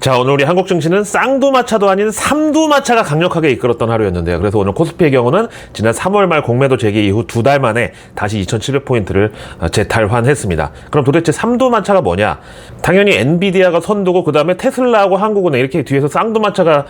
자, 오늘 우리 한국 증시는 쌍두마차도 아닌 삼두마차가 강력하게 이끌었던 하루였는데요. 그래서 오늘 코스피의 경우는 지난 3월 말 공매도 재개 이후 2달 만에 다시 2700포인트를 재탈환했습니다. 그럼 도대체 삼두마차가 뭐냐? 당연히 엔비디아가 선두고 그 다음에 테슬라하고 한국은행 이렇게 뒤에서 쌍두마차가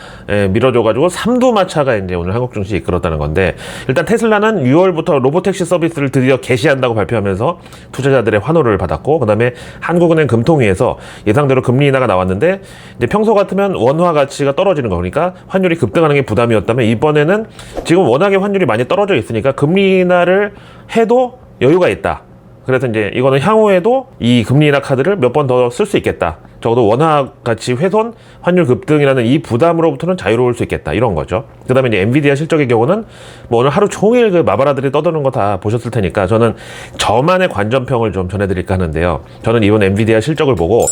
밀어줘가지고 삼두마차가 이제 오늘 한국 증시 이끌었다는 건데, 일단 테슬라는 6월부터 로보택시 서비스를 드디어 개시한다고 발표하면서 투자자들의 환호를 받았고, 그 다음에 한국은행 금통위에서 예상대로 금리 인하가 나왔는데, 이제 평소 같으면 원화 가치가 떨어지는 거, 그러니까 환율이 급등하는 게 부담이었다면 이번에는 지금 워낙에 환율이 많이 떨어져 있으니까 금리 인하를 해도 여유가 있다. 그래서 이제 이거는 향후에도 이 금리 인하 카드를 몇 번 더 쓸 수 있겠다. 적어도 원화 가치 훼손, 환율 급등이라는 이 부담으로부터는 자유로울 수 있겠다. 이런 거죠. 그 다음에 이제 엔비디아 실적의 경우는 뭐 오늘 하루 종일 그 마바라들이 떠드는 거 다 보셨을 테니까 저는 저만의 관전평을 좀 전해드릴까 하는데요. 저는 이번 엔비디아 실적을 보고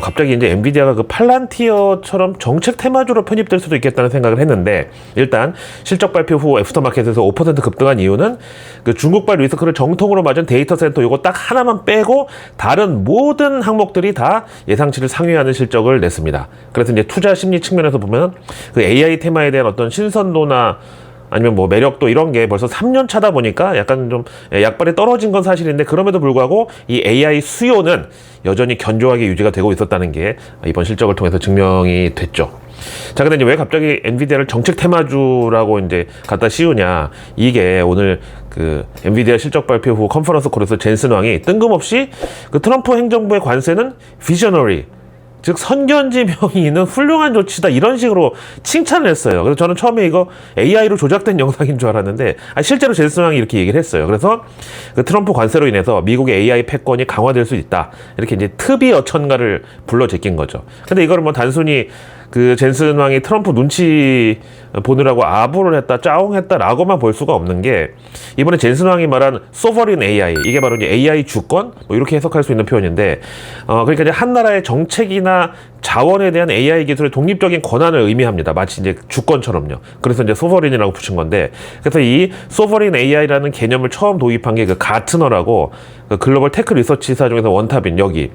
갑자기 이제 엔비디아가 그 팔란티어처럼 정책 테마주로 편입될 수도 있겠다는 생각을 했는데, 일단 실적 발표 후 애프터마켓에서 5% 급등한 이유는 그 중국발 리스크를 정통으로 맞은 데이터 센터 요거 딱 하나만 빼고 다른 모든 항목들이 다 예상치를 상회하는 실적을 냈습니다. 그래서 이제 투자 심리 측면에서 보면 그 AI 테마에 대한 어떤 신선도나 아니면 뭐 매력도 이런 게 벌써 3년 차다 보니까 약간 좀 약발이 떨어진 건 사실인데, 그럼에도 불구하고 이 AI 수요는 여전히 견조하게 유지가 되고 있었다는 게 이번 실적을 통해서 증명이 됐죠. 자, 근데 이제 왜 갑자기 엔비디아를 정책 테마주라고 이제 갖다 씌우냐. 이게 오늘 그 엔비디아 실적 발표 후 컨퍼런스 콜에서 젠슨 왕이 뜬금없이 그 트럼프 행정부의 관세는 비저너리, 즉 선견지명이 있는 훌륭한 조치다, 이런 식으로 칭찬을 했어요. 그래서 저는 처음에 이거 AI로 조작된 영상인 줄 알았는데 실제로 젠슨 왕이 이렇게 얘기를 했어요. 그래서 그 트럼프 관세로 인해서 미국의 AI 패권이 강화될 수 있다, 이렇게 이제 특비 어천가를 불러 제낀 거죠. 근데 이거를 뭐 단순히 그 젠슨 왕이 트럼프 눈치 보느라고 아부를 했다, 짜옹했다라고만 볼 수가 없는 게, 이번에 젠슨 왕이 말한 소버린 AI, 이게 바로 이제 AI 주권, 뭐 이렇게 해석할 수 있는 표현인데, 그러니까 이제 한 나라의 정책이나 자원에 대한 AI 기술의 독립적인 권한을 의미합니다. 마치 이제 주권처럼요. 그래서 이제 소버린이라고 붙인 건데, 그래서 이 소버린 AI라는 개념을 처음 도입한 게 그 가트너라고 그 글로벌 테크 리서치사 중에서 원탑인 여기.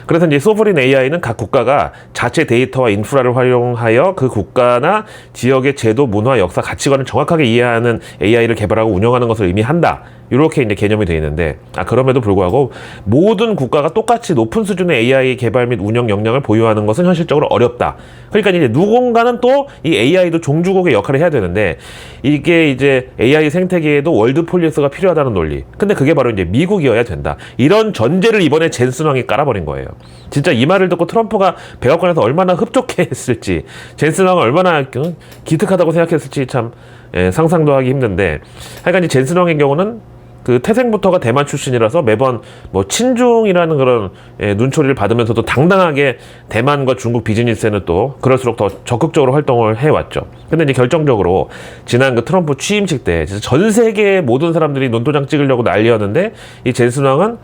그래서 이제 소버린 AI는 각 국가가 자체 데이터와 인프라를 활용하여 그 국가나 지역의 제도, 문화, 역사, 가치관을 정확하게 이해하는 AI를 개발하고 운영하는 것을 의미한다, 이렇게 이제 개념이 되어 있는데, 그럼에도 불구하고 모든 국가가 똑같이 높은 수준의 AI 개발 및 운영 역량을 보유하는 것은 현실적으로 어렵다. 그러니까 이제 누군가는 또 이 AI도 종주국의 역할을 해야 되는데, 이게 이제 AI 생태계에도 월드 폴리스가 필요하다는 논리. 근데 그게 바로 이제 미국이어야 된다. 이런 전제를 이번에 젠슨 왕이 깔아버린 거예요. 진짜 이 말을 듣고 트럼프가 백악관에서 얼마나 흡족해했을지, 젠슨 왕은 얼마나 기특하다고 생각했을지 참 상상도 하기 힘든데, 하여간 이 젠슨 왕의 경우는 그 태생부터가 대만 출신이라서 매번 뭐 친중이라는 그런 눈초리를 받으면서도 당당하게 대만과 중국 비즈니스에는 또 그럴수록 더 적극적으로 활동을 해왔죠. 근데 이제 결정적으로 지난 그 트럼프 취임식 때 전 세계 모든 사람들이 논도장 찍으려고 난리였는데, 이 젠슨 왕은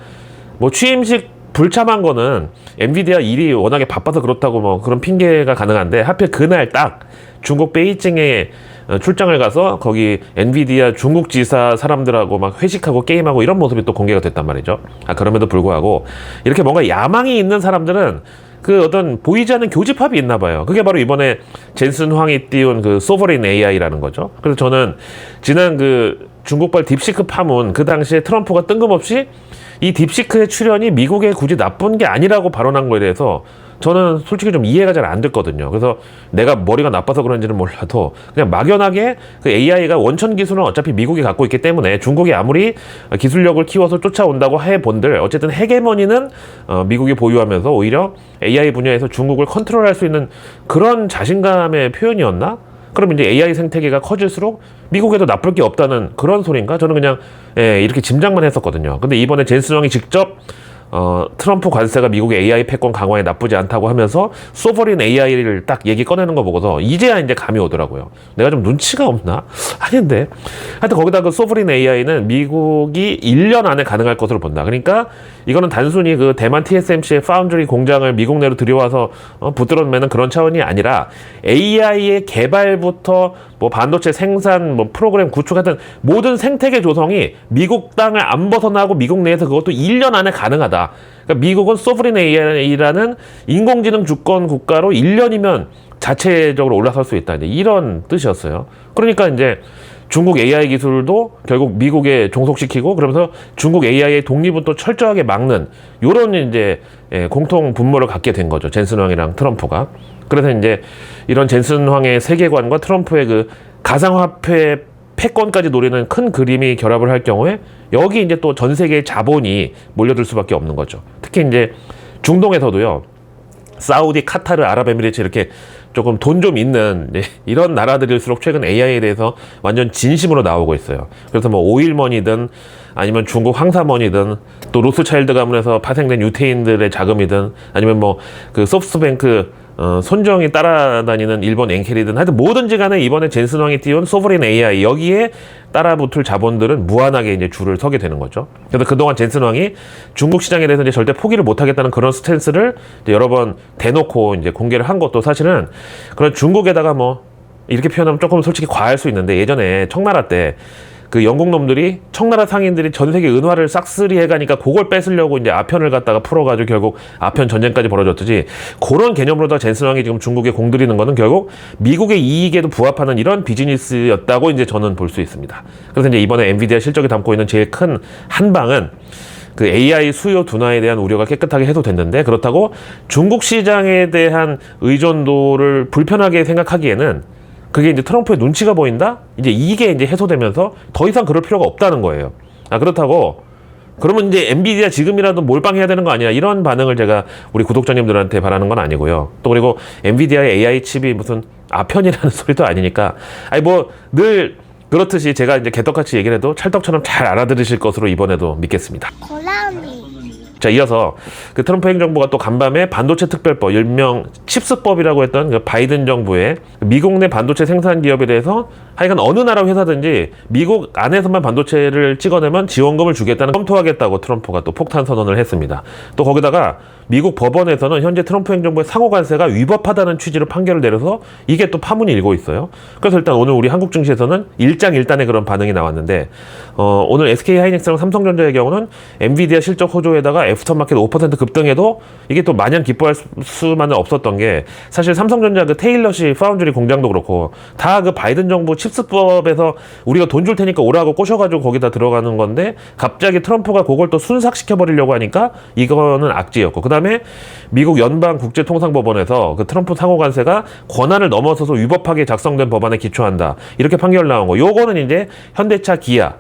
뭐 취임식 불참한 거는 엔비디아 일이 워낙에 바빠서 그렇다고 뭐 그런 핑계가 가능한데, 하필 그날 딱 중국 베이징에 출장을 가서 거기 엔비디아 중국 지사 사람들하고 막 회식하고 게임하고 이런 모습이 또 공개가 됐단 말이죠. 그럼에도 불구하고 이렇게 뭔가 야망이 있는 사람들은 그 어떤 보이지 않는 교집합이 있나 봐요. 그게 바로 이번에 젠슨 황이 띄운 그 소버린 AI라는 거죠. 그래서 저는 지난 그 중국발 딥시크 파문, 그 당시에 트럼프가 뜬금없이 이 딥시크의 출현이 미국에 굳이 나쁜 게 아니라고 발언한 거에 대해서 저는 솔직히 좀 이해가 잘 안 됐거든요. 그래서 내가 머리가 나빠서 그런지는 몰라도 그냥 막연하게 그 AI가 원천 기술은 어차피 미국이 갖고 있기 때문에 중국이 아무리 기술력을 키워서 쫓아온다고 해본들 어쨌든 헤게모니는 미국이 보유하면서 오히려 AI 분야에서 중국을 컨트롤할 수 있는 그런 자신감의 표현이었나? 그럼 이제 AI 생태계가 커질수록 미국에도 나쁠 게 없다는 그런 소린가? 저는 그냥 이렇게 짐작만 했었거든요. 근데 이번에 젠슨 왕이 직접 트럼프 관세가 미국의 AI 패권 강화에 나쁘지 않다고 하면서 소버린 AI를 딱 얘기 꺼내는 거 보고서 이제야 이제 감이 오더라고요. 내가 좀 눈치가 없나? 아닌데. 하여튼 거기다 그 소버린 AI는 미국이 1년 안에 가능할 것으로 본다. 그러니까 이거는 단순히 그 대만 TSMC의 파운드리 공장을 미국 내로 들여와서 붙들어매는 그런 차원이 아니라 AI의 개발부터 뭐 반도체 생산, 뭐 프로그램 구축 같은 모든 생태계 조성이 미국 땅을 안 벗어나고 미국 내에서 그것도 1년 안에 가능하다. 없다. 그러니까 미국은 소브린 AI라는 인공지능 주권 국가로 1년이면 자체적으로 올라설 수 있다. 이런 뜻이었어요. 그러니까 이제 중국 AI 기술도 결국 미국에 종속시키고 그러면서 중국 AI의 독립은 또 철저하게 막는 요런 이제 공통 분모를 갖게 된 거죠. 젠슨 황이랑 트럼프가. 그래서 이제 이런 젠슨 황의 세계관과 트럼프의 그 가상화폐 패권까지 노리는 큰 그림이 결합을 할 경우에 여기 이제 또 전 세계의 자본이 몰려들 수밖에 없는 거죠. 특히 이제 중동에서도요. 사우디, 카타르, 아랍에미리트 이렇게 조금 돈 좀 있는 이런 나라들일수록 최근 AI에 대해서 완전 진심으로 나오고 있어요. 그래서 뭐 오일머니든 아니면 중국 황사머니든 또 로스차일드 가문에서 파생된 유태인들의 자금이든 아니면 뭐 그 소프트뱅크 손정이 따라다니는 일본 엔켈이든 하여튼 뭐든지 간에 이번에 젠슨 황이 띄운 소브린 AI 여기에 따라붙을 자본들은 무한하게 이제 줄을 서게 되는 거죠. 그래서 그동안 젠슨 황이 중국 시장에 대해서 이제 절대 포기를 못 하겠다는 그런 스탠스를 이제 여러 번 대놓고 이제 공개를 한 것도 사실은 그런 중국에다가 뭐 이렇게 표현하면 조금 솔직히 과할 수 있는데 예전에 청나라 때 그 영국 놈들이 청나라 상인들이 전 세계 은화를 싹쓸이 해가니까 그걸 뺏으려고 이제 아편을 갖다가 풀어가지고 결국 아편 전쟁까지 벌어졌듯이 그런 개념으로다 젠슨 황이 지금 중국에 공들이는 거는 결국 미국의 이익에도 부합하는 이런 비즈니스였다고 이제 저는 볼 수 있습니다. 그래서 이제 이번에 엔비디아 실적이 담고 있는 제일 큰 한방은 그 AI 수요 둔화에 대한 우려가 깨끗하게 해소됐는데 그렇다고 중국 시장에 대한 의존도를 불편하게 생각하기에는 그게 이제 트럼프의 눈치가 보인다? 이제 이게 이제 해소되면서 더 이상 그럴 필요가 없다는 거예요. 그렇다고 그러면 이제 엔비디아 지금이라도 몰빵해야 되는 거 아니야? 이런 반응을 제가 우리 구독자님들한테 바라는 건 아니고요. 또 그리고 엔비디아의 AI 칩이 무슨 아편이라는 소리도 아니니까 아니 뭐 늘 그렇듯이 제가 이제 개떡같이 얘기를 해도 찰떡처럼 잘 알아들으실 것으로 이번에도 믿겠습니다. 자, 이어서 그 트럼프 행정부가 또 간밤에 반도체 특별법, 일명 칩스법이라고 했던 그 바이든 정부의 미국 내 반도체 생산 기업에 대해서 하여간 어느 나라 회사든지 미국 안에서만 반도체를 찍어내면 지원금을 주겠다는 검토하겠다고 트럼프가 또 폭탄 선언을 했습니다. 또 거기다가 미국 법원에서는 현재 트럼프 행정부의 상호 관세가 위법하다는 취지로 판결을 내려서 이게 또 파문이 일고 있어요. 그래서 일단 오늘 우리 한국 증시에서는 일장일단의 그런 반응이 나왔는데 오늘 SK하이닉스랑 삼성전자의 경우는 엔비디아 실적 호조에다가 애프터마켓 5% 급등해도 이게 또 마냥 기뻐할 수만은 없었던 게 사실 삼성전자 그 테일러시 파운드리 공장도 그렇고 다 그 바이든 정부 칩스법에서 우리가 돈 줄 테니까 오라고 꼬셔가지고 거기다 들어가는 건데 갑자기 트럼프가 그걸 또 순삭시켜버리려고 하니까 이거는 악재였고 그 다음에 미국 연방국제통상법원에서 그 트럼프 상호관세가 권한을 넘어서서 위법하게 작성된 법안에 기초한다 이렇게 판결 나온 거 요거는 이제 현대차 기아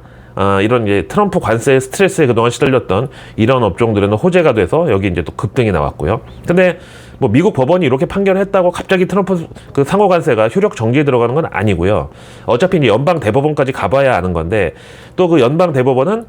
이런 이제 트럼프 관세 스트레스에 그동안 시달렸던 이런 업종들은 호재가 돼서 여기 이제 또 급등이 나왔고요. 근데 뭐 미국 법원이 이렇게 판결했다고 갑자기 트럼프 그 상호 관세가 효력 정지에 들어가는 건 아니고요. 어차피 이제 연방 대법원까지 가봐야 아는 건데 또 그 연방 대법원은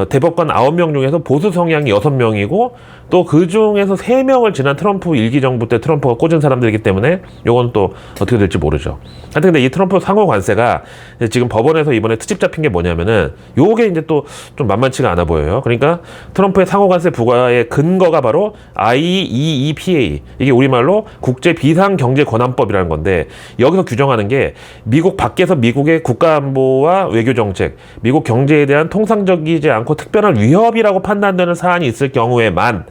대법관 9명 중에서 보수 성향이 6명이고 또 그 중에서 3명을 지난 트럼프 일기 정부 때 트럼프가 꽂은 사람들이기 때문에 요건 또 어떻게 될지 모르죠. 하여튼 근데 이 트럼프 상호 관세가 지금 법원에서 이번에 트집 잡힌 게 뭐냐면은 요게 이제 또 좀 만만치가 않아 보여요. 그러니까 트럼프의 상호 관세 부과의 근거가 바로 IEEPA 이게 우리말로 국제 비상 경제 권한법이라는 건데 여기서 규정하는 게 미국 밖에서 미국의 국가 안보와 외교 정책, 미국 경제에 대한 통상적이지 않고 특별한 위협이라고 판단되는 사안이 있을 경우에만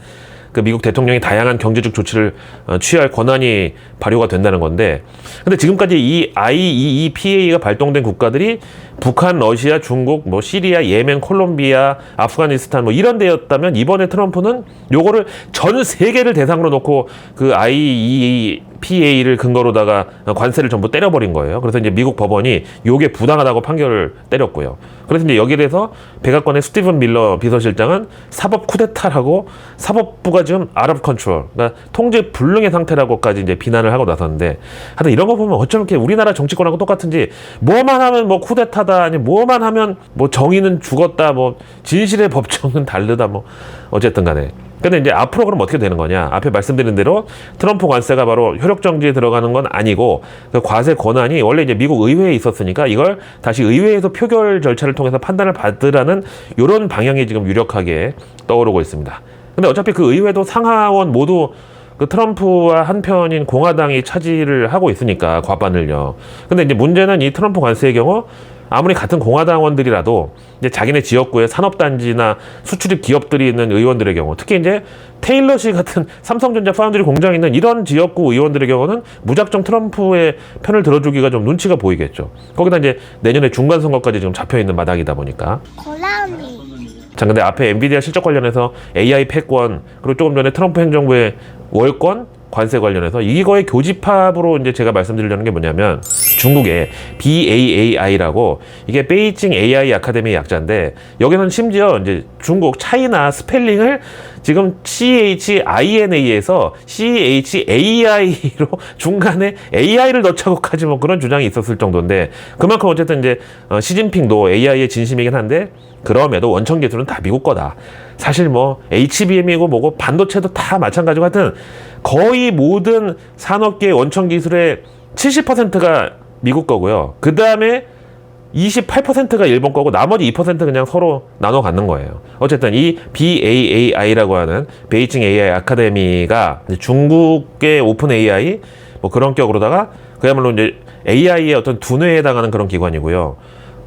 그 미국 대통령이 다양한 경제적 조치를 취할 권한이 발효가 된다는 건데 근데 지금까지 이 IEEPA가 발동된 국가들이 북한, 러시아, 중국, 뭐 시리아, 예멘, 콜롬비아, 아프가니스탄 뭐 이런 데였다면 이번에 트럼프는 요거를 전 세계를 대상으로 놓고 그 IEEPA를 근거로다가 관세를 전부 때려버린 거예요. 그래서 이제 미국 법원이 요게 부당하다고 판결을 때렸고요. 그래서 이제 여기에 대해서 백악관의 스티븐 밀러 비서실장은 사법 쿠데타라고 사법부가 지금 out of control, 그러니까 통제 불능의 상태라고까지 이제 비난을 하고 나섰는데 하여튼 이런 거 보면 어쩜 이렇게 우리나라 정치권하고 똑같은지 뭐만 하면 뭐 쿠데타다 아니 뭐만 하면 뭐 정의는 죽었다 뭐 진실의 법정은 다르다 뭐 어쨌든 간에 근데 이제 앞으로 그럼 어떻게 되는 거냐 앞에 말씀드린 대로 트럼프 관세가 바로 효력 정지에 들어가는 건 아니고 그 과세 권한이 원래 이제 미국 의회에 있었으니까 이걸 다시 의회에서 표결 절차를 통해서 판단을 받으라는 이런 방향이 지금 유력하게 떠오르고 있습니다. 근데 어차피 그 의회도 상하원 모두 그 트럼프와 한편인 공화당이 차지를 하고 있으니까 과반을요. 근데 이제 문제는 이 트럼프 관세의 경우 아무리 같은 공화당원들이라도 이제 자기네 지역구에 산업단지나 수출입 기업들이 있는 의원들의 경우, 특히 이제 테일러시 같은 삼성전자 파운드리 공장이 있는 이런 지역구 의원들의 경우는 무작정 트럼프의 편을 들어주기가 좀 눈치가 보이겠죠. 거기다 이제 내년에 중간선거까지 지금 잡혀있는 마당이다 보니까. 자, 근데 앞에 엔비디아 실적 관련해서 AI 패권, 그리고 조금 전에 트럼프 행정부의 월권 관세 관련해서 이거의 교집합으로 이제 제가 말씀드리려는 게 뭐냐면, 중국의 BAAI라고, 이게 베이징 AI 아카데미 약자인데, 여기는 심지어 이제 중국 차이나 스펠링을 지금 CHINA에서 CHAI로 중간에 AI를 넣자고까지 뭐 그런 주장이 있었을 정도인데, 그만큼 어쨌든 이제 시진핑도 AI의 진심이긴 한데, 그럼에도 원천 기술은 다 미국 거다. 사실 뭐 HBM이고 뭐고 반도체도 다 마찬가지고, 하여튼 거의 모든 산업계의 원천 기술의 70%가 미국 거고요. 그 다음에 28%가 일본 거고, 나머지 2% 그냥 서로 나눠 갖는 거예요. 어쨌든 이 BAAI라고 하는 베이징 AI 아카데미가 중국의 오픈 AI 뭐 그런 격으로다가 그야말로 이제 AI의 어떤 두뇌에 해당하는 그런 기관이고요.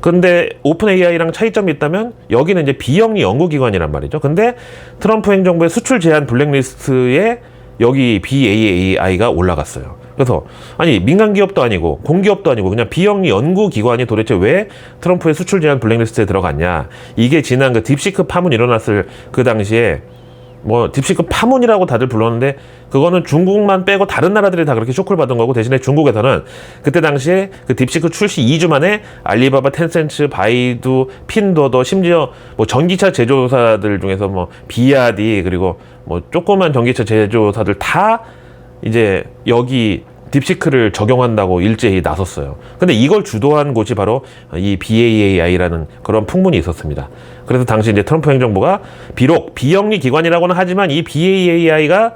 근데 오픈 AI랑 차이점이 있다면, 여기는 이제 비영리 연구기관이란 말이죠. 근데 트럼프 행정부의 수출 제한 블랙리스트에 여기 BAAI가 올라갔어요. 그래서 아니, 민간 기업도 아니고 공기업도 아니고 그냥 비영리 연구기관이 도대체 왜 트럼프의 수출 제한 블랙리스트에 들어갔냐. 이게 지난 그 딥시크 파문 일어났을 그 당시에, 뭐 딥시크 파문이라고 다들 불렀는데, 그거는 중국만 빼고 다른 나라들이 다 그렇게 쇼크를 받은 거고, 대신에 중국에서는 그때 당시에 그 딥시크 출시 2주 만에 알리바바, 텐센츠, 바이두, 핀도더, 심지어 뭐 전기차 제조사들 중에서 뭐 비아디, 그리고 뭐 조그만 전기차 제조사들 다 이제 여기 딥시크를 적용한다고 일제히 나섰어요. 근데 이걸 주도한 곳이 바로 이 BAAI라는 그런 풍문이 있었습니다. 그래서 당시 이제 트럼프 행정부가 비록 비영리 기관이라고는 하지만 이 BAAI가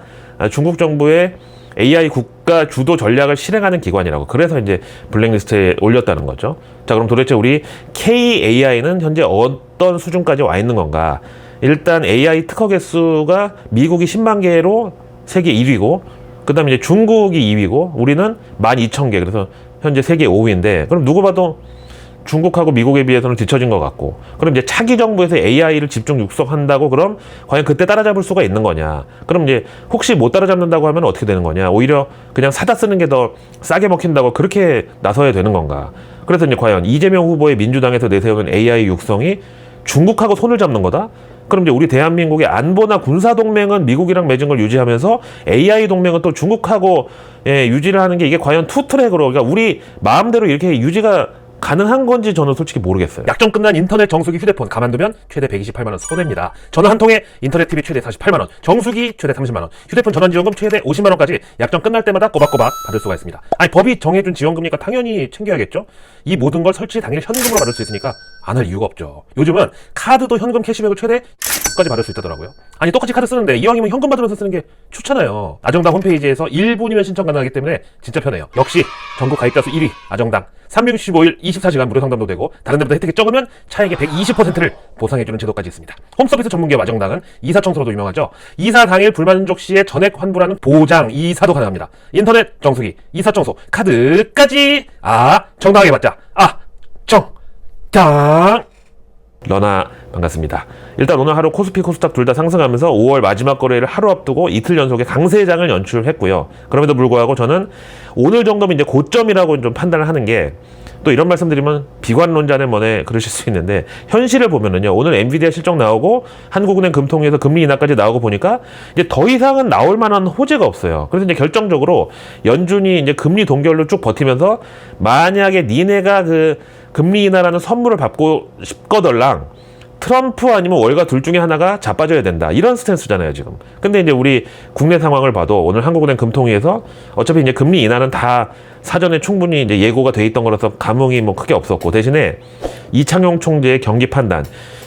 중국 정부의 AI 국가 주도 전략을 실행하는 기관이라고, 그래서 이제 블랙리스트에 올렸다는 거죠. 자, 그럼 도대체 우리 KAI는 현재 어떤 수준까지 와 있는 건가? 일단 AI 특허 개수가 미국이 10만 개로 세계 1위고, 그 다음에 이제 중국이 2위고, 우리는 12,000개. 그래서 현재 세계 5위인데, 그럼 누구 봐도 중국하고 미국에 비해서는 뒤처진 것 같고, 그럼 이제 차기 정부에서 AI를 집중 육성한다고, 그럼 과연 그때 따라잡을 수가 있는 거냐? 그럼 이제 혹시 못 따라잡는다고 하면 어떻게 되는 거냐? 오히려 그냥 사다 쓰는 게 더 싸게 먹힌다고 그렇게 나서야 되는 건가? 그래서 이제 과연 이재명 후보의 민주당에서 내세우는 AI 육성이 중국하고 손을 잡는 거다? 그럼 이제 우리 대한민국의 안보나 군사 동맹은 미국이랑 맺은 걸 유지하면서 AI 동맹은 또 중국하고 유지를 하는 게, 이게 과연 투트랙으로, 그러니까 우리 마음대로 이렇게 유지가 가능한 건지 저는 솔직히 모르겠어요. 약정 끝난 인터넷 정수기 휴대폰 가만두면 최대 128만원 손해입니다. 전화 한 통에 인터넷 TV 최대 48만원, 정수기 최대 30만원, 휴대폰 전환지원금 최대 50만원까지 약정 끝날 때마다 꼬박꼬박 받을 수가 있습니다. 아니, 법이 정해준 지원금이니까 당연히 챙겨야겠죠? 이 모든 걸 설치 당일 현금으로 받을 수 있으니까 안 할 이유가 없죠. 요즘은 카드도 현금 캐시백을 최대 까지 받을 수 있다더라고요. 아니, 똑같이 카드 쓰는데 이왕이면 현금 받으면서 쓰는 게 좋잖아요. 아정당 홈페이지에서 1분이면 신청 가능하기 때문에 진짜 편해요. 역시 전국 가입자 수 1위 아정당. 365일 24시간 무료 상담도 되고, 다른 데보다 혜택이 적으면 차액의 120%를 보상해주는 제도까지 있습니다. 홈서비스 전문기업 아정당은 이사 청소로도 유명하죠. 이사 당일 불만족 시에 전액 환불하는 보장 이사도 가능합니다. 인터넷 정수기, 이사 청소, 카드까지 정당하게 받자. 정당. 러나 반갑습니다. 일단 오늘 하루 코스피 코스닥 둘 다 상승하면서 5월 마지막 거래를 하루 앞두고 이틀 연속의 강세장을 연출했고요. 그럼에도 불구하고 저는 오늘 정도면 이제 고점이라고 좀 판단을 하는 게, 또 이런 말씀드리면 비관론자는 뭐네 그러실 수 있는데, 현실을 보면은요, 오늘 엔비디아 실적 나오고 한국은행 금통위에서 금리 인하까지 나오고 보니까 이제 더 이상은 나올 만한 호재가 없어요. 그래서 이제 결정적으로 연준이 이제 금리 동결로 쭉 버티면서, 만약에 니네가 그 금리 인하라는 선물을 받고 싶거덜랑 트럼프 아니면 월가 둘 중에 하나가 자빠져야 된다, 이런 스탠스잖아요 지금. 근데 이제 우리 국내 상황을 봐도 오늘 한국은행 금통위에서 어차피 이제 금리 인하는 다 사전에 충분히 이제 예고가 돼 있던 거라서 감흥이 뭐 크게 없었고, 대신에 이창용 총재의 경기 판단,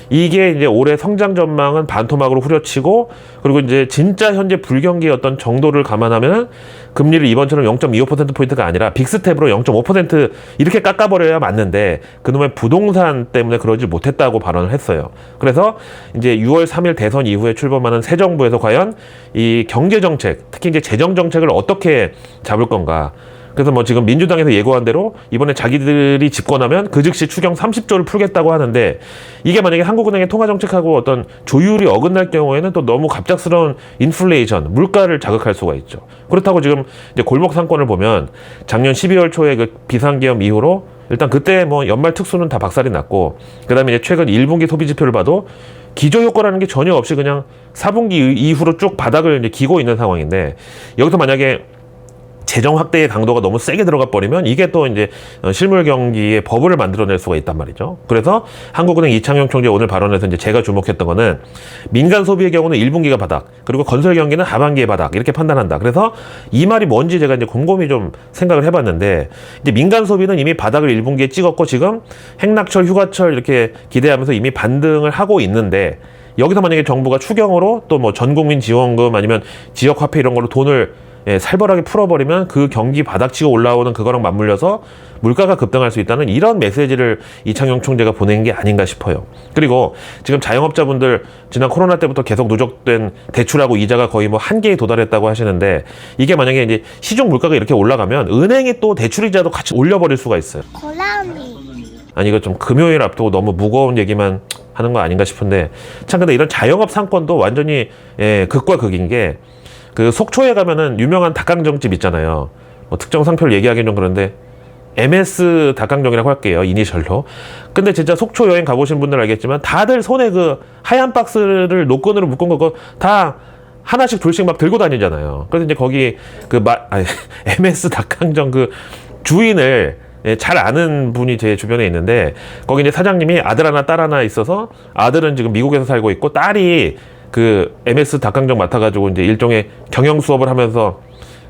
이게 이제 올해 성장 전망은 반토막으로 후려치고, 그리고 이제 진짜 현재 불경기의 어떤 정도를 감안하면 금리를 이번처럼 0.25%포인트가 아니라 빅스텝으로 0.5% 이렇게 깎아버려야 맞는데, 그놈의 부동산 때문에 그러지 못했다고 발언을 했어요. 그래서 이제 6월 3일 대선 이후에 출범하는 새 정부에서 과연 이 경제정책, 특히 이제 재정정책을 어떻게 잡을 건가. 그래서 뭐 지금 민주당에서 예고한 대로 이번에 자기들이 집권하면 그 즉시 추경 30조를 풀겠다고 하는데, 이게 만약에 한국은행의 통화정책하고 어떤 조율이 어긋날 경우에는 또 너무 갑작스러운 인플레이션, 물가를 자극할 수가 있죠. 그렇다고 지금 이제 골목 상권을 보면 작년 12월 초에 그 비상계엄 이후로 일단 그때 뭐 연말 특수는 다 박살이 났고, 그 다음에 이제 최근 1분기 소비 지표를 봐도 기저효과라는 게 전혀 없이 그냥 4분기 이후로 쭉 바닥을 이제 기고 있는 상황인데, 여기서 만약에 재정 확대의 강도가 너무 세게 들어가 버리면 이게 또 이제 실물 경기에 버블을 만들어낼 수가 있단 말이죠. 그래서 한국은행 이창용 총재 오늘 발언에서 이제 제가 주목했던 거는, 민간 소비의 경우는 1분기가 바닥, 그리고 건설 경기는 하반기의 바닥, 이렇게 판단한다. 그래서 이 말이 뭔지 제가 이제 곰곰이 좀 생각을 해봤는데, 이제 민간 소비는 이미 바닥을 1분기에 찍었고 지금 행락철, 휴가철 이렇게 기대하면서 이미 반등을 하고 있는데, 여기서 만약에 정부가 추경으로 또 뭐 전국민 지원금 아니면 지역 화폐 이런 걸로 돈을 살벌하게 풀어버리면 그 경기 바닥치고 올라오는 그거랑 맞물려서 물가가 급등할 수 있다는 이런 메시지를 이창용 총재가 보낸 게 아닌가 싶어요. 그리고 지금 자영업자분들 지난 코로나 때부터 계속 누적된 대출하고 이자가 거의 뭐 한계에 도달했다고 하시는데, 이게 만약에 이제 시중 물가가 이렇게 올라가면 은행이 또 대출 이자도 같이 올려버릴 수가 있어요. 아니 이거 좀 금요일 앞두고 너무 무거운 얘기만 하는 거 아닌가 싶은데, 참 근데 이런 자영업 상권도 완전히 극과 극인 게, 그 속초에 가면은 유명한 닭강정집 있잖아요. 뭐 특정 상표를 얘기하기는 좀 그런데 MS 닭강정이라고 할게요, 이니셜로. 근데 진짜 속초 여행 가보신 분들 알겠지만 다들 손에 그 하얀 박스를 노끈으로 묶은 거 다 하나씩 둘씩 막 들고 다니잖아요. 그래서 이제 거기 MS 닭강정 그 주인을 잘 아는 분이 제 주변에 있는데, 거기 이제 사장님이 아들 하나 딸 하나 있어서, 아들은 지금 미국에서 살고 있고 딸이 그 MS 닭강정 맡아가지고 이제 일종의 경영 수업을 하면서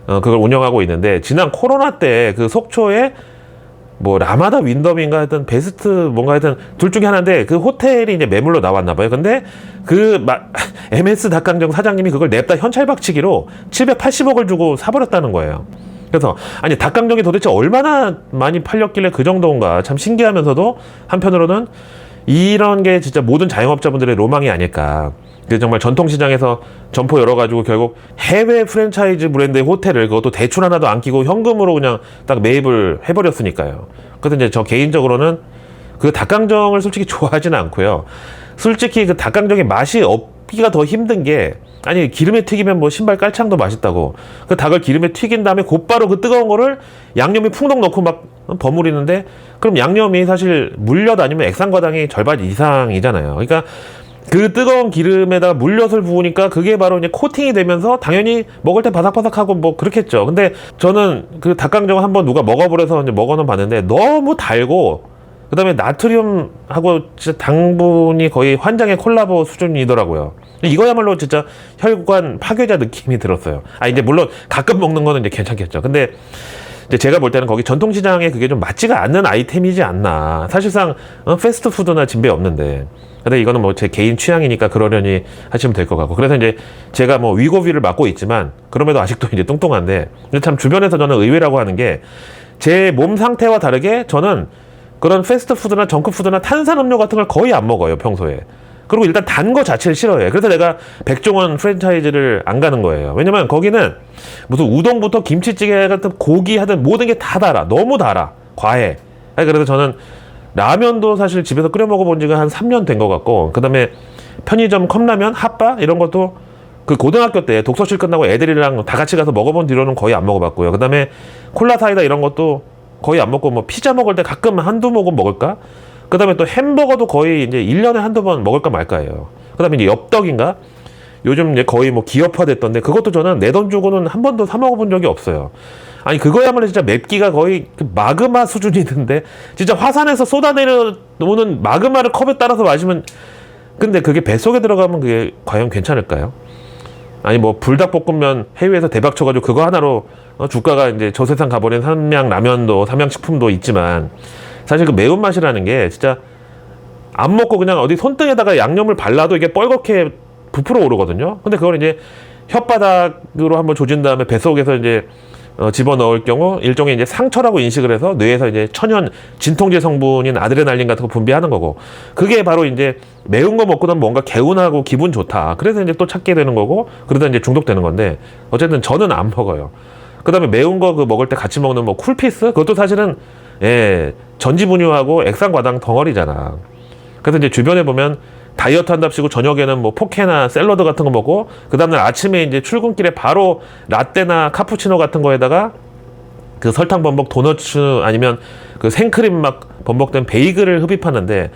그걸 운영하고 있는데, 지난 코로나 때 그 속초에 뭐 라마다 윈덤인가 하여튼 베스트 뭔가 하여튼 둘 중에 하나인데, 그 호텔이 이제 매물로 나왔나 봐요. 근데 그 MS 닭강정 사장님이 그걸 냅다 현찰박치기로 780억을 주고 사버렸다는 거예요. 그래서 아니 닭강정이 도대체 얼마나 많이 팔렸길래 그 정도인가 참 신기하면서도, 한편으로는 이런 게 진짜 모든 자영업자분들의 로망이 아닐까. 정말 전통시장에서 점포 열어가지고 결국 해외 프랜차이즈 브랜드의 호텔을 그것도 대출 하나도 안 끼고 현금으로 그냥 딱 매입을 해버렸으니까요. 그래서 이제 저 개인적으로는 그 닭강정을 솔직히 좋아하지는 않고요. 솔직히 그 닭강정의 맛이 없기가 더 힘든 게, 아니 기름에 튀기면 뭐 신발 깔창도 맛있다고, 그 닭을 기름에 튀긴 다음에 곧바로 그 뜨거운 거를 양념에 풍덩 넣고 막 버무리는데, 그럼 양념이 사실 물엿 아니면 액상과당이 절반 이상이잖아요. 그러니까 그 뜨거운 기름에다가 물엿을 부으니까 그게 바로 이제 코팅이 되면서 당연히 먹을 때 바삭바삭하고 뭐 그렇겠죠. 근데 저는 그 닭강정을 한번 누가 먹어보려서 이제 먹어는 봤는데 너무 달고, 그 다음에 나트륨하고 진짜 당분이 거의 환장의 콜라보 수준이더라고요. 이거야말로 진짜 혈관 파괴자 느낌이 들었어요. 이제 물론 가끔 먹는 거는 이제 괜찮겠죠. 근데 이제 제가 볼 때는 거기 전통시장에 그게 좀 맞지가 않는 아이템이지 않나. 사실상 패스트푸드나 진배 없는데. 근데 이거는 뭐 제 개인 취향이니까 그러려니 하시면 될 것 같고. 그래서 이제 제가 뭐 위고비를 맡고 있지만 그럼에도 아직도 이제 뚱뚱한데, 근데 참 주변에서 저는 의외라고 하는 게, 제 몸 상태와 다르게 저는 그런 패스트푸드나 정크푸드나 탄산음료 같은 걸 거의 안 먹어요, 평소에. 그리고 일단 단 거 자체를 싫어해요. 그래서 내가 백종원 프랜차이즈를 안 가는 거예요. 왜냐면 거기는 무슨 우동부터 김치찌개 같은 고기 하든 모든 게 다 달아. 너무 달아. 과해. 그래서 저는 라면도 사실 집에서 끓여 먹어본 지가 한 3년 된 것 같고, 그 다음에 편의점 컵라면, 핫바 이런 것도 그 고등학교 때 독서실 끝나고 애들이랑 다 같이 가서 먹어본 뒤로는 거의 안 먹어봤고요. 그 다음에 콜라 사이다 이런 것도 거의 안 먹고, 뭐 피자 먹을 때 가끔 한두 모금 먹을까? 그 다음에 또 햄버거도 거의 이제 1년에 한두 번 먹을까 말까예요. 그 다음에 이제 엽떡인가? 요즘 이제 거의 뭐 기업화 됐던데, 그것도 저는 내 돈 주고는 한 번도 사 먹어본 적이 없어요. 아니 그거야말로 진짜 맵기가 거의 그 마그마 수준이던데, 진짜 화산에서 쏟아내려오는 마그마를 컵에 따라서 마시면, 근데 그게 뱃속에 들어가면 그게 과연 괜찮을까요? 아니 뭐 불닭볶음면 해외에서 대박 쳐가지고 그거 하나로 주가가 이제 저 세상 가버린 삼양라면도 삼양식품도 있지만, 사실 그 매운맛이라는 게 진짜 안 먹고 그냥 어디 손등에다가 양념을 발라도 이게 뻘겋게 부풀어 오르거든요. 근데 그걸 이제 혓바닥으로 한번 조진 다음에 뱃속에서 이제 집어넣을 경우 일종의 이제 상처라고 인식을 해서 뇌에서 이제 천연 진통제 성분인 아드레날린 같은 거 분비하는 거고, 그게 바로 이제 매운 거 먹고 나면 뭔가 개운하고 기분 좋다. 그래서 이제 또 찾게 되는 거고, 그러다 이제 중독되는 건데, 어쨌든 저는 안 먹어요. 그다음에 매운 거 그 먹을 때 같이 먹는 뭐 쿨피스 그것도 사실은 예, 전지분유하고 액상과당 덩어리잖아. 그래서 이제 주변에 보면 다이어트 한답시고 저녁에는 뭐 포케나 샐러드 같은 거 먹고 그 다음날 아침에 이제 출근길에 바로 라떼나 카푸치노 같은 거에다가 그 설탕 범벅 도너츠 아니면 그 생크림 막 범벅된 베이글을 흡입하는데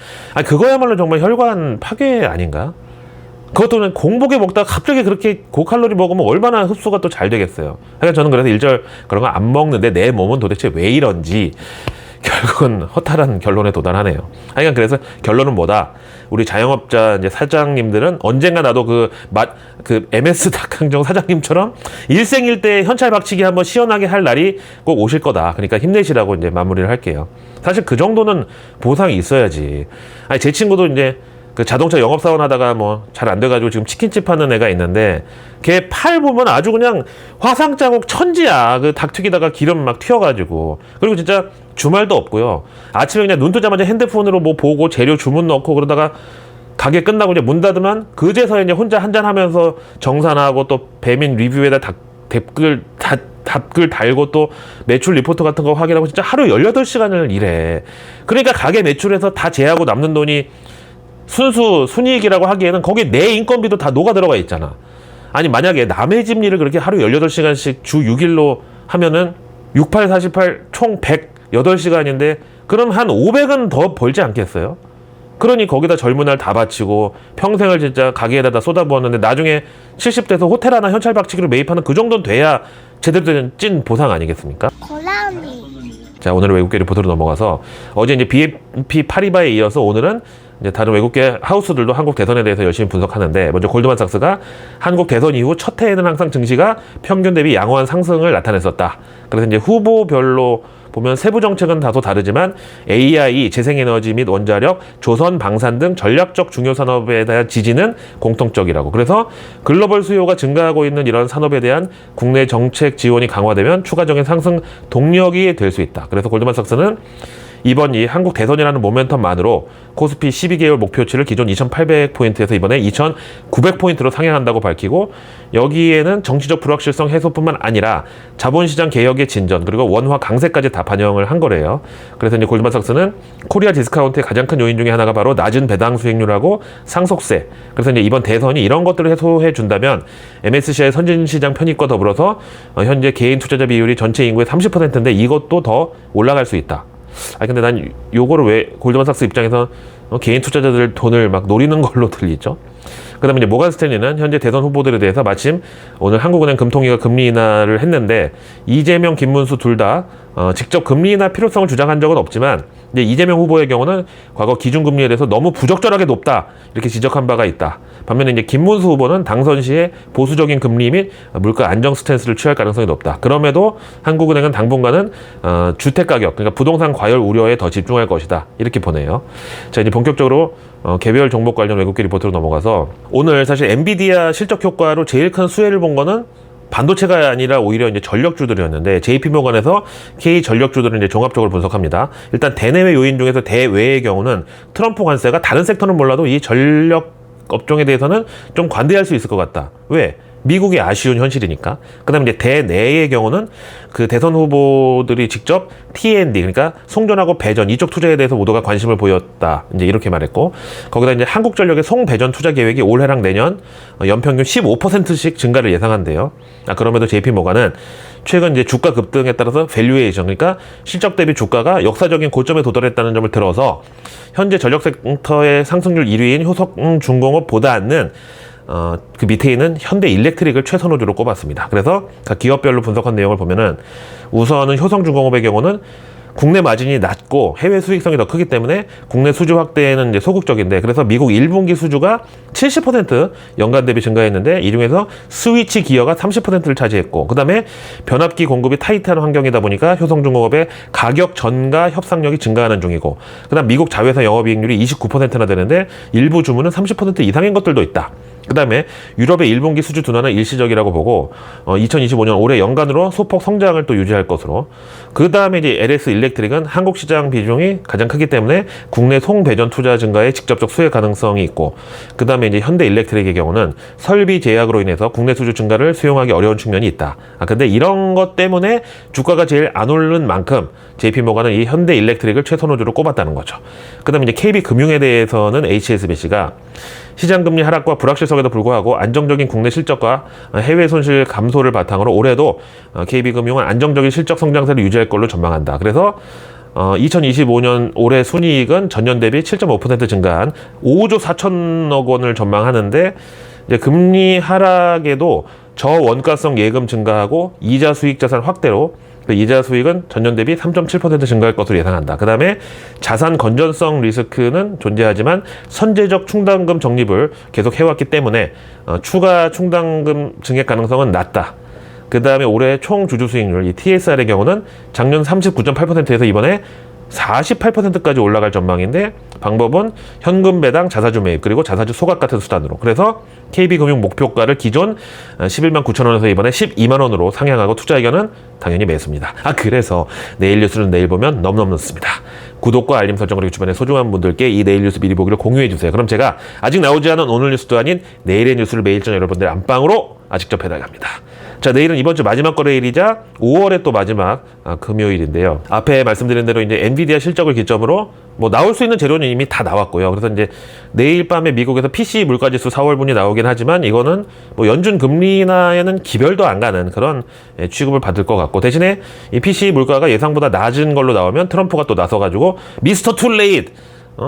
그거야말로 정말 혈관 파괴 아닌가? 그것도 그냥 공복에 먹다가 갑자기 그렇게 고칼로리 먹으면 얼마나 흡수가 또 잘 되겠어요. 그러니까 저는 그래서 일절 그런 거 안 먹는데 내 몸은 도대체 왜 이런지 결국은 허탈한 결론에 도달하네요. 하여간 그래서 결론은 뭐다? 우리 자영업자 이제 사장님들은 언젠가 나도 그 MS 닭강정 사장님처럼 일생일대 현찰박치기 한번 시원하게 할 날이 꼭 오실 거다. 그러니까 힘내시라고 이제 마무리를 할게요. 사실 그 정도는 보상이 있어야지. 제 친구도 이제 그 자동차 영업사원 하다가 뭐 잘 안 돼가지고 지금 치킨집 하는 애가 있는데 걔 팔 보면 아주 그냥 화상자국 천지야. 그 닭 튀기다가 기름 막 튀어가지고. 그리고 진짜 주말도 없고요. 아침에 그냥 눈 뜨자마자 핸드폰으로 뭐 보고 재료 주문 넣고 그러다가 가게 끝나고 이제 문 닫으면 그제서야 이제 혼자 한잔 하면서 정산하고 또 배민 리뷰에다 답글 달고 또 매출 리포트 같은 거 확인하고 진짜 하루 18시간을 일해. 그러니까 가게 매출에서 다 제하고 남는 돈이 순이익이라고 하기에는 거기에 내 인건비도 다 녹아 들어가 있잖아. 아니 만약에 남의 집 일을 그렇게 하루 18시간씩 주 6일로 하면은 68, 48, 총 108시간인데 그럼 한 500은 더 벌지 않겠어요? 그러니 거기다 젊은 날 다 바치고 평생을 진짜 가게에다 다 쏟아부었는데 나중에 70대에서 호텔 하나 현찰박치기로 매입하는 그 정도는 돼야 제대로 된 찐 보상 아니겠습니까? 고라니. 자, 오늘 외국계 리포트로 넘어가서 어제 이제 BNP 파리바에 이어서 오늘은 이제 다른 외국계 하우스들도 한국 대선에 대해서 열심히 분석하는데 먼저 골드만삭스가 한국 대선 이후 첫 해에는 항상 증시가 평균 대비 양호한 상승을 나타냈었다. 그래서 이제 후보별로 보면 세부 정책은 다소 다르지만 AI, 재생에너지 및 원자력, 조선, 방산 등 전략적 중요 산업에 대한 지지는 공통적이라고. 그래서 글로벌 수요가 증가하고 있는 이런 산업에 대한 국내 정책 지원이 강화되면 추가적인 상승 동력이 될 수 있다. 그래서 골드만삭스는 이번 이 한국 대선이라는 모멘텀만으로 코스피 12개월 목표치를 기존 2,800포인트에서 이번에 2,900포인트로 상향한다고 밝히고 여기에는 정치적 불확실성 해소뿐만 아니라 자본시장 개혁의 진전 그리고 원화 강세까지 다 반영을 한 거래요. 그래서 이제 골드만삭스는 코리아 디스카운트의 가장 큰 요인 중에 하나가 바로 낮은 배당 수익률하고 상속세. 그래서 이제 이번 대선이 이런 것들을 해소해 준다면 MSCI 선진시장 편입과 더불어서 현재 개인 투자자 비율이 전체 인구의 30%인데 이것도 더 올라갈 수 있다. 근데 난 요거를 왜 골드만삭스 입장에서 개인 투자자들 돈을 막 노리는 걸로 들리죠? 그 다음에 이제 모건 스탠리는 현재 대선 후보들에 대해서 마침 오늘 한국은행 금통위가 금리 인하를 했는데 이재명, 김문수 둘 다 직접 금리 인하 필요성을 주장한 적은 없지만 이제 이재명 후보의 경우는 과거 기준금리에 대해서 너무 부적절하게 높다 이렇게 지적한 바가 있다. 반면에 이제 김문수 후보는 당선 시에 보수적인 금리 및 물가 안정 스탠스를 취할 가능성이 높다. 그럼에도 한국은행은 당분간은 주택가격 그러니까 부동산 과열 우려에 더 집중할 것이다 이렇게 보네요. 자 이제 본격적으로 개별 종목 관련 외국계 리포트로 넘어가서 오늘 사실 엔비디아 실적 효과로 제일 큰 수혜를 본 거는 반도체가 아니라 오히려 이제 전력주들이었는데 JP모건에서 K 전력주들을 이제 종합적으로 분석합니다. 일단 대내외 요인 중에서 대외의 경우는 트럼프 관세가 다른 섹터는 몰라도 이 전력 업종에 대해서는 좀 관대할 수 있을 것 같다. 왜? 미국이 아쉬운 현실이니까. 그 다음에 이제 대내의 경우는 그 대선 후보들이 직접 T&D, 그러니까 송전하고 배전, 이쪽 투자에 대해서 모두가 관심을 보였다. 이제 이렇게 말했고, 거기다 이제 한국전력의 송배전 투자 계획이 올해랑 내년 연평균 15%씩 증가를 예상한대요. 그럼에도 JP모건은 최근 이제 주가 급등에 따라서 밸류에이션, 그러니까 실적 대비 주가가 역사적인 고점에 도달했다는 점을 들어서 현재 전력 섹터의 상승률 1위인 효성중공업보다는 그 밑에 있는 현대 일렉트릭을 최선 호주로 꼽았습니다. 그래서 각 기업별로 분석한 내용을 보면은 우선은 효성중공업의 경우는 국내 마진이 낮고 해외 수익성이 더 크기 때문에 국내 수주 확대에는 이제 소극적인데 그래서 미국 1분기 수주가 70% 연간 대비 증가했는데 이 중에서 스위치 기어가 30%를 차지했고 그 다음에 변압기 공급이 타이트한 환경이다 보니까 효성중공업의 가격 전가 협상력이 증가하는 중이고 그 다음 미국 자회사 영업이익률이 29%나 되는데 일부 주문은 30% 이상인 것들도 있다. 그 다음에 유럽의 1분기 수주 둔화는 일시적이라고 보고 2025년 올해 연간으로 소폭 성장을 또 유지할 것으로, 그 다음에 이제 LS 일렉트릭은 한국 시장 비중이 가장 크기 때문에 국내 송배전 투자 증가에 직접적 수혜 가능성이 있고, 그 다음에 이제 현대 일렉트릭의 경우는 설비 제약으로 인해서 국내 수주 증가를 수용하기 어려운 측면이 있다. 근데 이런 것 때문에 주가가 제일 안 오른 만큼 JP모건은 이 현대 일렉트릭을 최선호주로 꼽았다는 거죠. 그 다음에 이제 KB금융에 대해서는 HSBC가 시장금리 하락과 불확실성에도 불구하고 안정적인 국내 실적과 해외 손실 감소를 바탕으로 올해도 KB금융은 안정적인 실적 성장세를 유지할 걸로 전망한다. 그래서 2025년 올해 순이익은 전년 대비 7.5% 증가한 5조 4천억 원을 전망하는데, 이제 금리 하락에도 저원가성 예금 증가하고 이자 수익 자산 확대로 이자 수익은 전년 대비 3.7% 증가할 것으로 예상한다. 그 다음에 자산 건전성 리스크는 존재하지만 선제적 충당금 적립을 계속 해왔기 때문에 추가 충당금 증액 가능성은 낮다. 그 다음에 올해 총 주주 수익률, 이 TSR의 경우는 작년 39.8%에서 이번에 48%까지 올라갈 전망인데, 방법은 현금 배당, 자사주 매입, 그리고 자사주 소각 같은 수단으로. 그래서 KB금융 목표가를 기존 11만 9천 원에서 이번에 12만 원으로 상향하고 투자 의견은 당연히 매수입니다. 그래서 내일 뉴스는 내일 보면 너무너무 늦습니다. 구독과 알림 설정, 그리고 주변에 소중한 분들께 이 내일 뉴스 미리 보기를 공유해 주세요. 그럼 제가 아직 나오지 않은 오늘 뉴스도 아닌 내일의 뉴스를 매일 전 여러분들 안방으로 직접 배달갑니다. 자, 내일은 이번 주 마지막 거래일이자 5월의 또 마지막 금요일인데요. 앞에 말씀드린 대로 이제 엔비디아 실적을 기점으로 뭐 나올 수 있는 재료는 이미 다 나왔고요. 그래서 이제 내일 밤에 미국에서 PC 물가지수 4월분이 나오긴 하지만 이거는 뭐 연준 금리 인하에는 기별도 안 가는 그런 취급을 받을 것 같고, 대신에 이 PC 물가가 예상보다 낮은 걸로 나오면 트럼프가 또 나서가지고 미스터 투 레이트,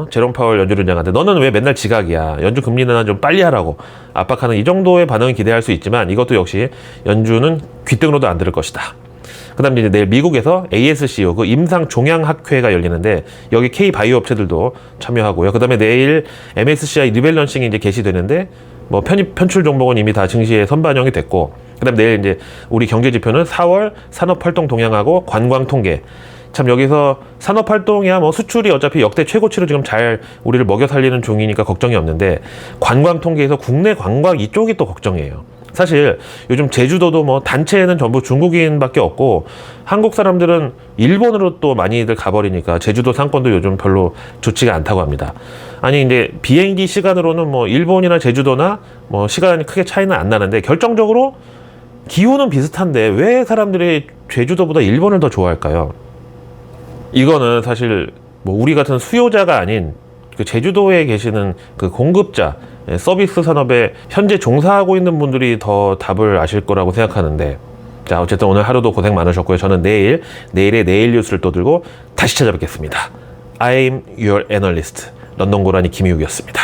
제롬 파월 연준 의장한테 너는 왜 맨날 지각이야, 연준 금리 인하 좀 빨리 하라고 압박하는 이 정도의 반응을 기대할 수 있지만, 이것도 역시 연준은 귓등으로도 안 들을 것이다. 그 다음에 이제 내일 미국에서 ASCO, 그 임상 종양학회가 열리는데 여기 K바이오 업체들도 참여하고요. 그 다음에 내일 MSCI 리밸런싱이 이제 개시되는데 뭐 편출 종목은 이미 다 증시에 선반영이 됐고, 그 다음에 내일 이제 우리 경제지표는 4월 산업활동 동향하고 관광통계. 참 여기서 산업활동이야 뭐 수출이 어차피 역대 최고치로 지금 잘 우리를 먹여 살리는 중이니까 걱정이 없는데, 관광통계에서 국내 관광 이쪽이 또 걱정이에요. 사실 요즘 제주도도 뭐 단체는 전부 중국인밖에 없고 한국 사람들은 일본으로 또 많이들 가버리니까 제주도 상권도 요즘 별로 좋지가 않다고 합니다. 아니 이제 비행기 시간으로는 뭐 일본이나 제주도나 뭐 시간이 크게 차이는 안 나는데 결정적으로 기후는 비슷한데 왜 사람들이 제주도보다 일본을 더 좋아할까요? 이거는 사실 뭐 우리 같은 수요자가 아닌 그 제주도에 계시는 그 공급자, 서비스 산업에 현재 종사하고 있는 분들이 더 답을 아실 거라고 생각하는데, 자 어쨌든 오늘 하루도 고생 많으셨고요. 저는 내일의 내일 뉴스를 또 들고 다시 찾아뵙겠습니다. I'm your analyst. 런던 고라니 김희욱이었습니다.